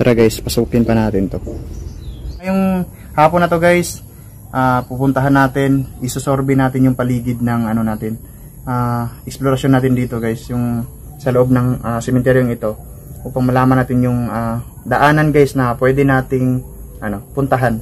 Tara guys, pasukin pa natin to. Ngayong hapon na to guys, pupuntahan natin, isusorbe natin yung paligid ng ano natin, eksplorasyon natin dito guys, yung sa loob ng sementeryong ito, upang malaman natin yung daanan guys na pwede nating puntahan.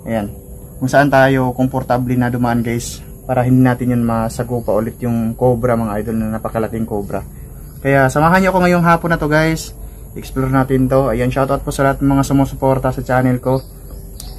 Ayan, kung saan tayo komportable na dumaan guys, para hindi natin yun masagupa ulit yung cobra mga idol, na napakalaking cobra. Kaya samahan niyo ako ngayong hapon na to guys, explore natin to. Ayan, shoutout po sa lahat ng mga sumusuporta sa channel ko.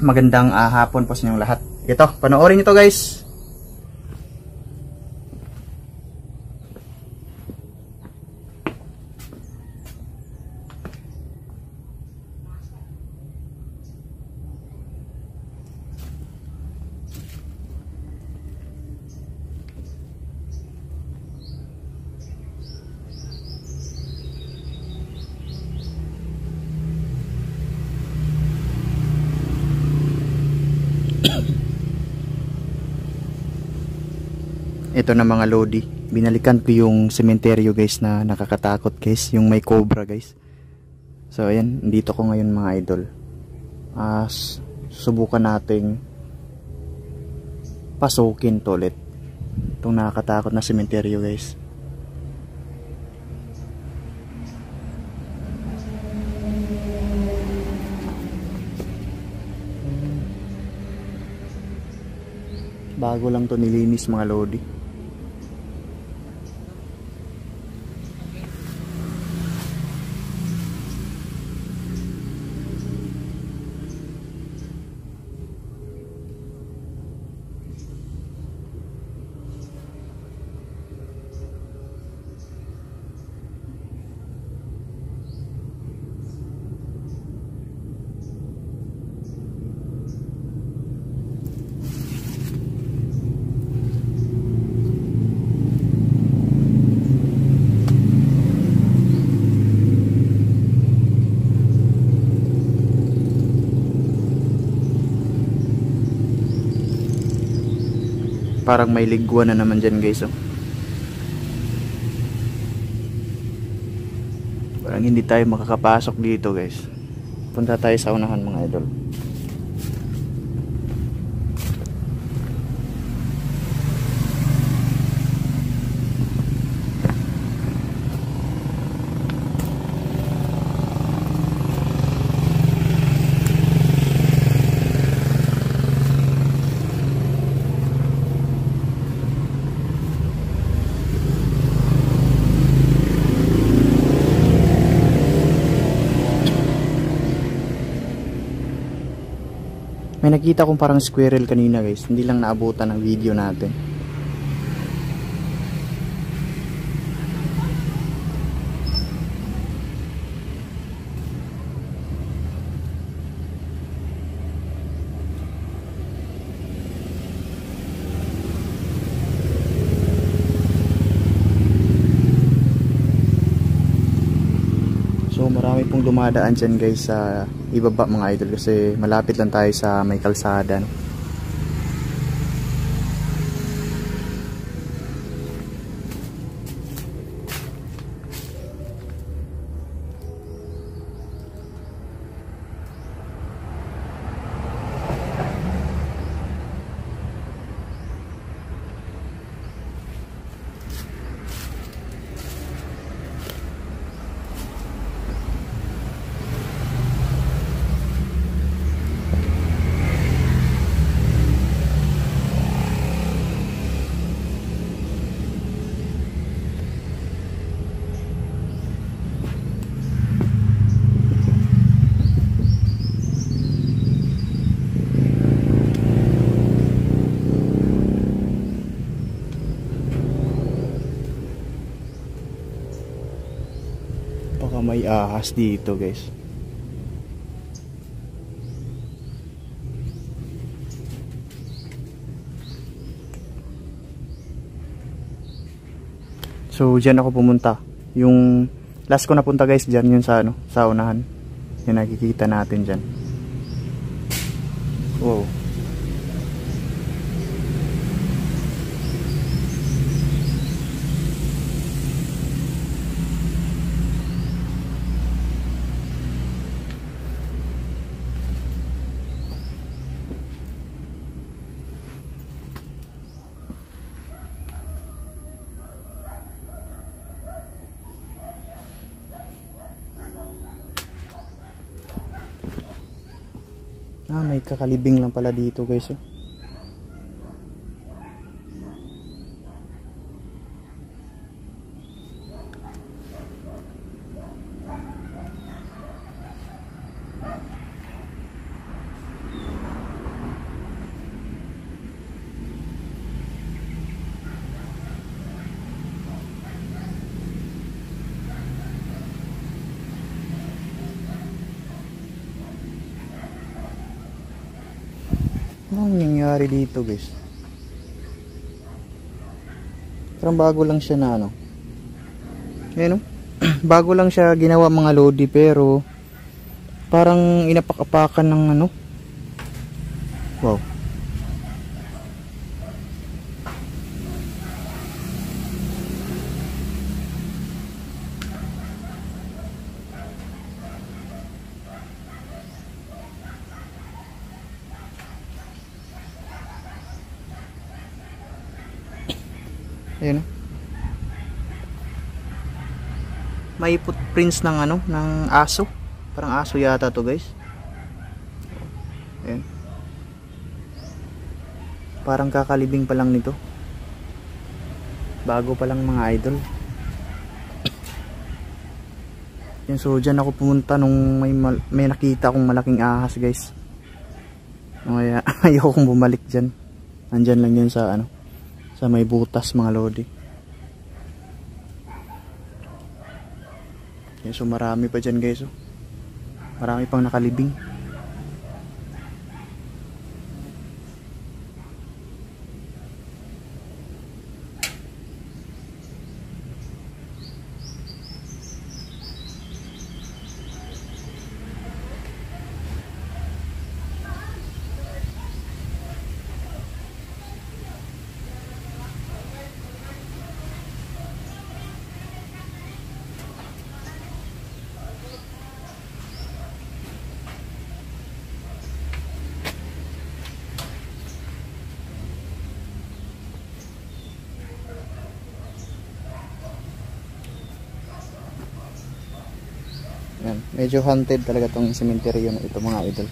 Magandang hapon po sa inyong lahat. Ito, panoorin nyo to guys. Ito na mga lodi, binalikan ko yung sementeryo guys na nakakatakot guys, yung may cobra guys. So ayan, dito ko ngayon mga idol. Subukan nating pasukin to ulit itong nakakatakot na sementeryo guys. Bago lang to nilinis mga lodi. Parang may ligwa na naman dyan guys, oh. Parang hindi tayo makakapasok dito guys. Punta tayo sa unahan mga idol. May nakita kong parang squirrel kanina guys, hindi lang naabutan ng video natin. So marami pong dumadaan dyan guys sa ibaba mga idol, kasi malapit lang tayo sa may kalsada, no? Baka may ahas dito guys. So dyan ako pumunta. Yung last ko napunta guys, dyan yun sa sa unahan. Yung nakikita natin dyan. Wow. May kakalibing lang pala dito guys. Oh. Anong nangyari dito guys? Parang bago lang siya na ano. Ayan o. Bago lang siya ginawa mga lodi, pero parang inapak-apakan ng ano. Wow. Ayan o. May footprints ng ano, ng aso. Parang aso yata to guys. Ayan. Parang kakalibing pa lang nito. Bago pa lang mga idol. Yan, so dyan ako pumunta nung may nakita akong malaking ahas guys. Kaya ayoko kong bumalik dyan. Nandyan lang yan sa ano, sa may butas mga lodi. Yan, so marami pa dyan guys. Oh. Marami pang nakalibing. Yan, medyo haunted talaga tong cemetery na ito mga idol.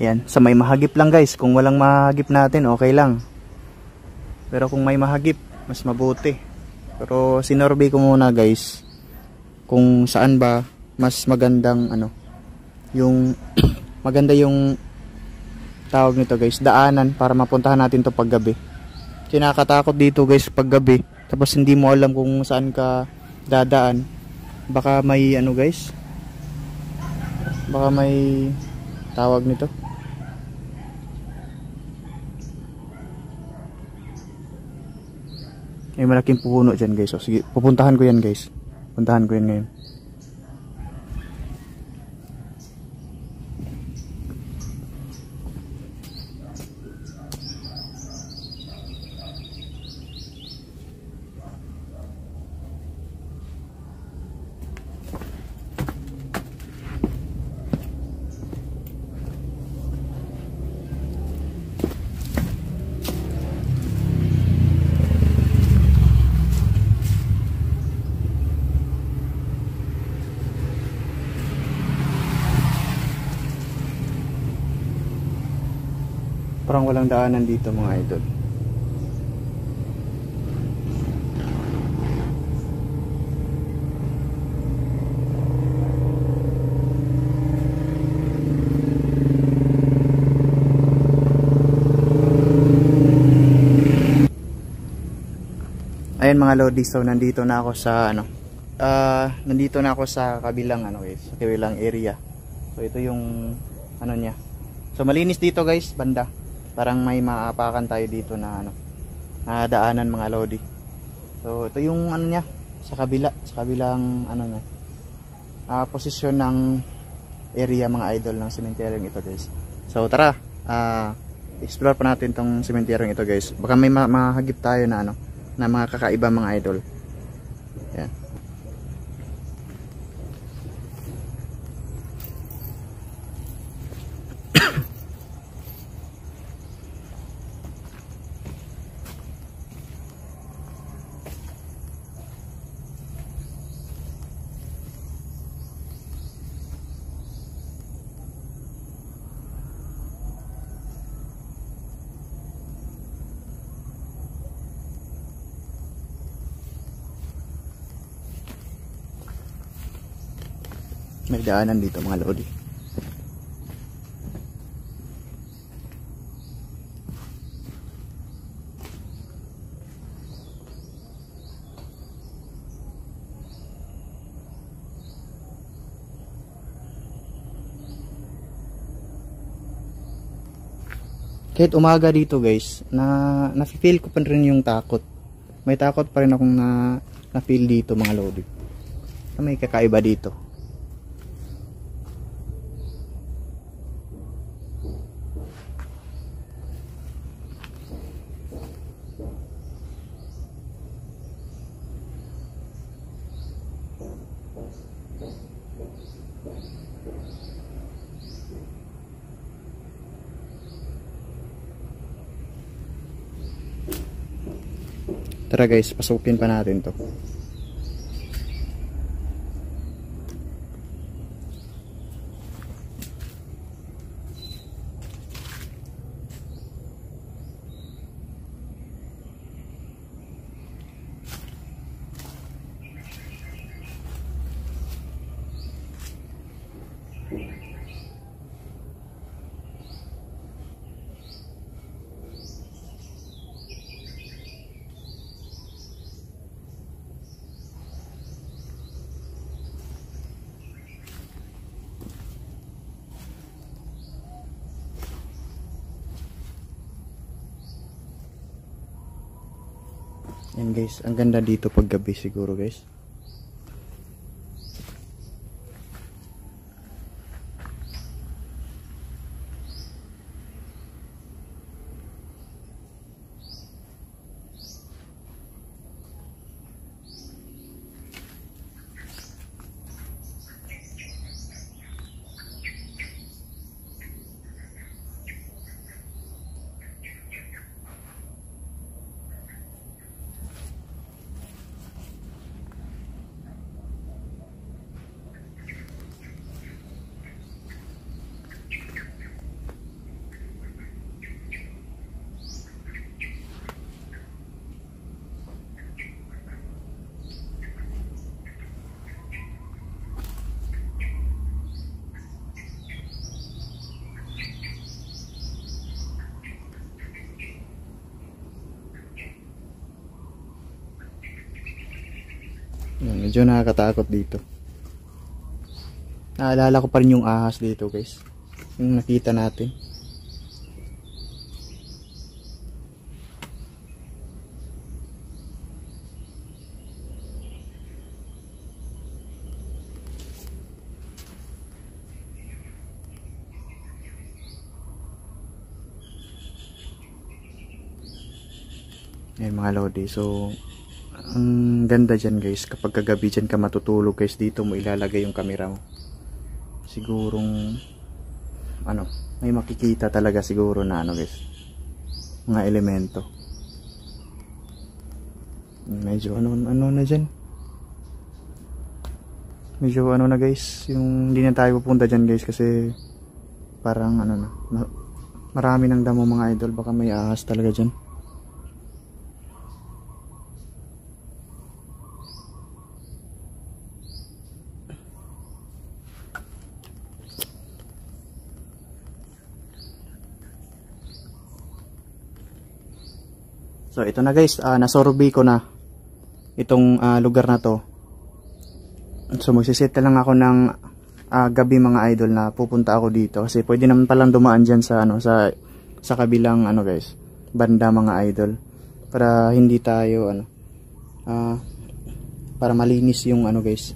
Yan, sa may mahagip lang guys. Kung walang mahagip natin, okay lang. Pero kung may mahagip, mas mabuti. Pero sinorvey ko muna guys kung saan ba mas magandang ano, yung maganda yung tawag nito guys, daanan para mapuntahan natin to paggabi. Kinakatakot dito guys paggabi, tapos hindi mo alam kung saan ka dadaan. Baka may ano guys, baka may tawag nito, may malaking puno dyan guys. So sige, pupuntahan ko yan guys. Puntahan ko yan ngayon. Parang walang daanan dito mga idol. Ayan mga lodi, so nandito na ako sa ano, nandito na ako sa kabilang ano guys, sa kabilang area. So ito yung ano niya. So malinis dito guys, banda. Parang may maapakan tayo dito na ano, na daanan mga lodi. So ito yung ano niya, sa kabila, sa kabilang ano na, posisyon ng area mga idol ng sementeryong ito guys. So tara, explore pa natin tong sementeryong ito guys. Baka may mahagip tayo na ano, na mga kakaiba mga idol. Yan. May daanan dito mga lodi. Kahit umaga dito guys, na-feel ko pa rin yung takot. May takot pa rin akong na-feel dito mga lodi. May kakaiba dito. Tara guys, pasukin pa natin to. Yan guys, ang ganda dito pag gabi siguro guys. Yan, medyo nakakatakot dito. Naalala ko pa rin yung ahas dito guys, yung nakita natin. Ayan mga lodi, so ang ganda dyan guys, kapag kagabi dyan ka matutulog guys, dito mo ilalagay yung camera mo. Sigurong ano, may makikita talaga siguro na ano guys, mga elemento. Medyo ano na dyan, medyo ano na guys, yung hindi na tayo pupunta dyan guys, kasi parang ano na, marami ng damo mga idol, baka may ahas talaga dyan. So ito na guys, nasurvey ko na itong lugar na to. So magsiset na lang ako ng gabi mga idol na pupunta ako dito, kasi pwede naman palang dumaan dyan sa ano, sa kabilang ano guys, banda mga idol, para hindi tayo ano, para malinis yung ano guys,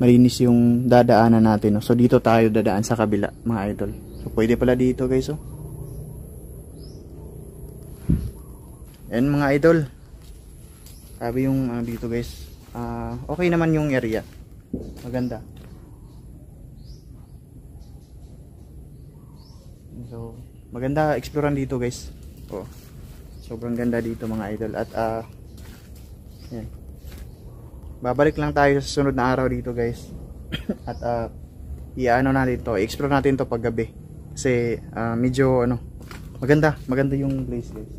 malinis yung dadaanan natin, no? So dito tayo dadaan sa kabila mga idol. So pwede pala dito guys, oh. Yan mga idol, sabi yung dito guys, okay naman yung area, maganda. So maganda explorean dito guys, oh, sobrang ganda dito mga idol. At yan, babalik lang tayo sa sunod na araw dito guys. At i-ano natin to, i-explore natin to pag gabi, kasi medyo ano, maganda yung place guys.